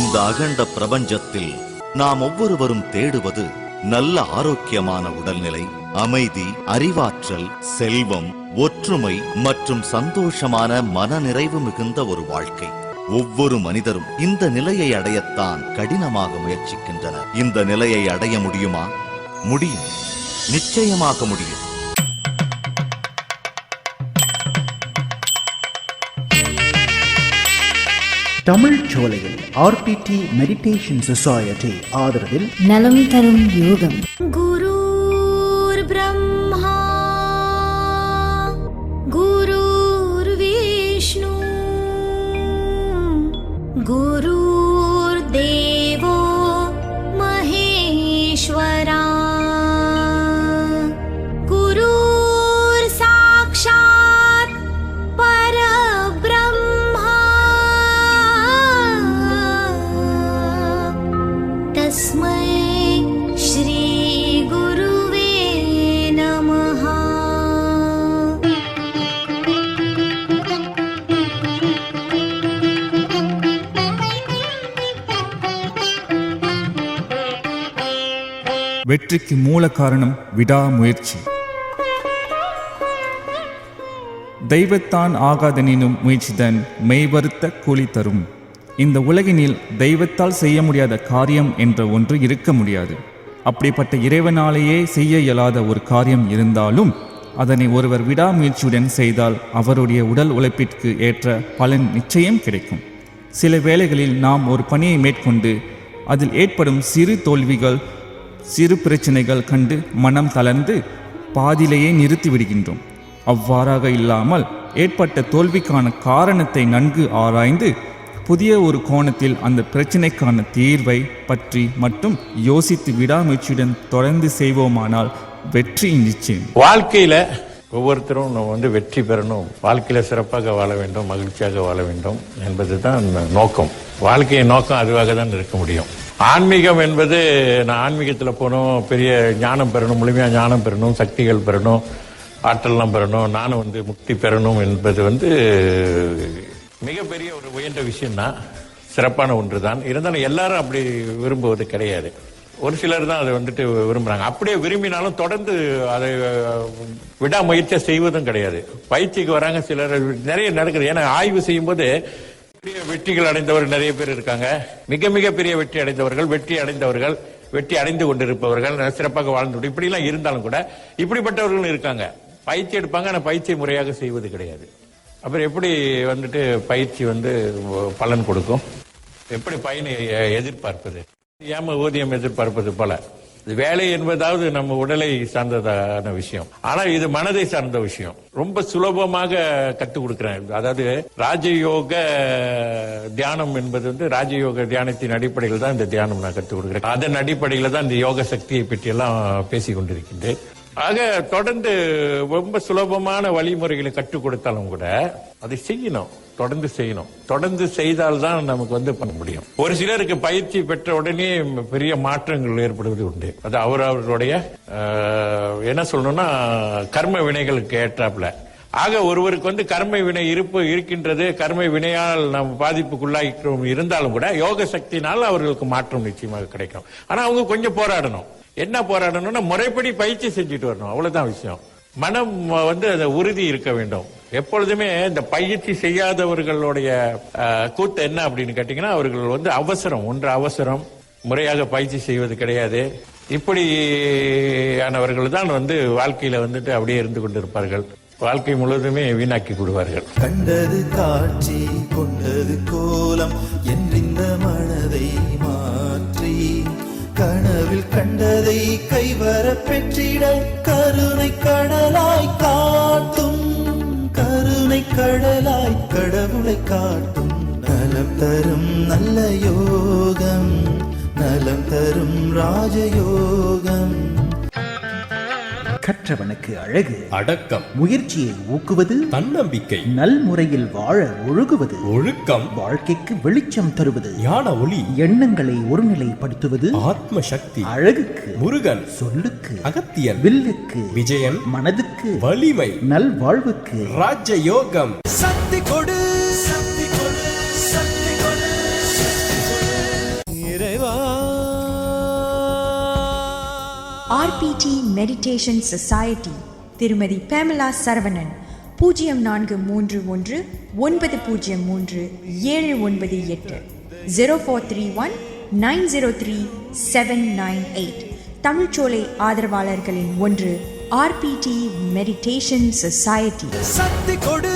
இந்த அகண்ட பிரபஞ்சத்தில் நாம் ஒவ்வொருவரும் தேடுவது நல்ல ஆரோக்கியமான உடல்நிலை, அமைதி, அறிவாற்றல், செல்வம், ஒற்றுமை மற்றும் சந்தோஷமான மனநிறைவு மிகுந்த ஒரு வாழ்க்கை. ஒவ்வொரு மனிதரும் இந்த நிலையை அடையத்தான் கடினமாக முயற்சிக்கின்றனர். இந்த நிலையை அடைய முடியுமா? முடியும், நிச்சயமாக முடியும். தமிழ் சோலையில் ஆர்பிடி மெடிடேஷன் சொசைட்டி ஆதரவில் நலம் தரும் யோகம். குருர் பிரம்மா குருர் விஷ்ணு குருர் தேவோ மகேஸ்வரா குருர் சாக்ஷாத் பரபிரம்மா தஸ்மை ஸ்ரீ குருவே நமஹ. வெற்றிக்கு மூல காரணம் விடாமுயற்சி. தெய்வத்தான் ஆகாதெனினும் முயற்சிதான் மெய்வருத்த கூலி தரும். இந்த உலகினில் தெய்வத்தால் செய்ய முடியாத காரியம் என்ற ஒன்று இருக்க முடியாது. அப்படிப்பட்ட இறைவனாலேயே செய்ய இயலாத ஒரு காரியம் இருந்தாலும் அதனை ஒருவர் விடாமுயற்சியுடன் செய்தால் அவருடைய உடல் உழைப்பிற்கு ஏற்ற பலன் நிச்சயம் கிடைக்கும். சில வேளைகளில் நாம் ஒரு பணியை மேற்கொண்டு அதில் ஏற்படும் சிறு தோல்விகள், சிறு பிரச்சனைகள் கண்டு மனம் தளர்ந்து பாதியிலேயே நிறுத்திவிடுகின்றோம். அவ்வாறாக இல்லாமல் ஏற்பட்ட தோல்விக்கான காரணத்தை நன்கு ஆராய்ந்து புதிய ஒரு கோணத்தில் அந்த பிரச்சனைக்கான தீர்வை பற்றி மட்டும் யோசித்து விடாமுயற்சியுடன் தொடர்ந்து செய்வோமானால் வெற்றி நிச்சயம். வாழ்க்கையில ஒவ்வொருத்தரும் நம்ம வெற்றி பெறணும், வாழ்க்கையில சிறப்பாக வாழ வேண்டும், மகிழ்ச்சியாக வாழ வேண்டும் என்பதுதான் நோக்கம். வாழ்க்கையின் நோக்கம் அதுவாக தான் இருக்க முடியும். ஆன்மீகம் என்பது நான் ஆன்மீகத்தில் போகணும், பெரிய ஞானம் பெறணும், முழுமையாக ஞானம் பெறணும், சக்திகள் பெறணும், ஆற்றல்லாம் பெறணும், நானும் முக்தி பெறணும் என்பது மிகப்பெரிய ஒரு உயர்ந்த விஷயம்தான், சிறப்பான ஒன்று தான். இருந்தாலும் எல்லாரும் அப்படி விரும்புவது கிடையாது. ஒரு சிலர் தான் அதை விரும்புறாங்க. அப்படியே விரும்பினாலும் தொடர்ந்து அதை விடாமுயற்சியை செய்வதும் கிடையாது. பயிற்சிக்கு வராங்க சிலர், நிறைய நடக்குது. ஏன்னா ஆய்வு செய்யும் போது பெரிய வெற்றிகள் அடைந்தவர்கள் நிறைய பேர் இருக்காங்க. மிக மிக பெரிய வெற்றி அடைந்தவர்கள், வெற்றி அடைந்து கொண்டிருப்பவர்கள், சிறப்பாக வாழ்ந்து இப்படி எல்லாம் இருந்தாலும் கூட இப்படிப்பட்டவர்களும் இருக்காங்க. பயிற்சி எடுப்பாங்க, ஆனா பயிற்சியை முறையாக செய்வது கிடையாது. அப்புறம் எப்படி பயிற்சி பலன் கொடுக்கும்? எப்படி பயனை எதிர்பார்ப்பது? ஏம ஊதியம் எதிர்பார்ப்பது போல. வேலை என்பதாவது நம்ம உடலை சார்ந்ததான விஷயம். ஆனா இது மனதை சார்ந்த விஷயம். ரொம்ப சுலபமாக கற்றுக் கொடுக்கிறேன். அதாவது ராஜயோக தியானம் என்பது ராஜயோக தியானத்தின் அடிப்படையில் தான் இந்த தியானம் நான் கற்றுக் கொடுக்கிறேன். அதன் அடிப்படையில் தான் இந்த யோக சக்தியை பற்றி எல்லாம் பேசிக் கொண்டிருக்கின்றேன். ஆக தொடர்ந்து ரொம்ப சுலபமான வழிமுறைகளை கற்றுக் கொடுத்தாலும் கூட அதை செய்யணும், தொடர்ந்து செய்தால்தான் நமக்கு பண்ண முடியும். ஒரு சிலருக்கு பயிற்சி பெற்ற உடனே பெரிய மாற்றங்கள் ஏற்படுவது உண்டு. அது அவர்களுடைய என்ன சொல்லணும்னா கர்ம வினைகளுக்கு ஏற்றாப்புல. ஆக ஒருவருக்கு கர்ம வினை இருக்கின்றது, கர்ம வினையால் நாம் பாதிப்புக்குள்ளாகிறோம் இருந்தாலும் கூட யோக சக்தினால் அவர்களுக்கு மாற்றம் நிச்சயமாக கிடைக்கும். ஆனா அவங்க கொஞ்சம் போராடணும். என்ன போராடணும்னா முறைப்படி பயிற்சி செஞ்சுட்டு வரணும், அவ்வளவுதான் விஷயம். மனம் அந்த உறுதி இருக்க வேண்டும். எப்பொழுதுமே இந்த பயிற்சி செய்யாதவர்களுடைய கூத்து என்ன அப்படின்னு கேட்டீங்கன்னா, அவர்கள் அவசரம், முறையாக பயிற்சி செய்வது கிடையாது. இப்படியானவர்கள் தான் வாழ்க்கையில அப்படியே இருந்து கொண்டிருப்பார்கள். வாழ்க்கை முழுவதுமே வீணாக்கி விடுவார்கள். கண்டது காட்சி கொண்டது கோலம் என்றிந்த மனதை மாற்றி கனவில் கண்டதை கைவர பெற்றிட கருணை கடலாய் காட்டும், கருணை கடலாய் கடவுளை காட்டும். நலம் தரும் நல்ல யோகம், நலம் தரும் ராஜயோகம். கற்றவனுக்கு அழகு அடக்கம், முயற்சியை ஊக்குவது தன்னம்பிக்கை, நல்முறையில் வாழ ஒழுகுவது ஒழுக்கம், வாழ்க்கைக்கு வெளிச்சம் தருவது ஞான ஒளி, எண்ணங்களை ஒருநிலைப்படுத்துவது ஆத்ம சக்தி, அழகுக்கு முருகன், சொல்லுக்கு அகத்தியன், வில்லுக்கு விஜயன், மனதுக்கு வலிமை, நல்வாழ்வுக்கு ராஜயோகம். சக்தி கொடு, சக்தி கொடு, சக்தி கொடு, சக்தி கொடு. ஆர்பிடி மெடிடேஷன் சொசைட்டி திருமதி பேமலா சரவணன் 0431903798 0431903798. தமிழ்ச்சோலை ஆதரவாளர்களின் ஒன்று ஆர்பிடி மெடிடேஷன் சொசைட்டி. சக்தி கொடு.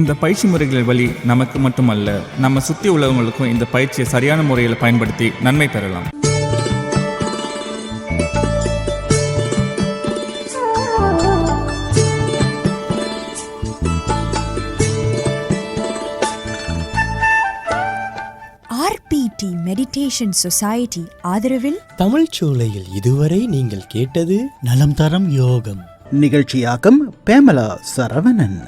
இந்த பயிற்சி முறைகளின் வழி நமக்கு மட்டுமல்ல, நம்ம சுற்றி உள்ளவங்களுக்கும் இந்த பயிற்சியை சரியான முறையில் பயன்படுத்தி நன்மை பெறலாம். ஆர்பிடி மெடிடேஷன் சொசைட்டி ஆதரவில் தமிழ்ச்சோலையில் இதுவரை நீங்கள் கேட்டது நலம் தரும் யோகம். நிகழ்ச்சியாக்கம் பேமலா சரவணன்.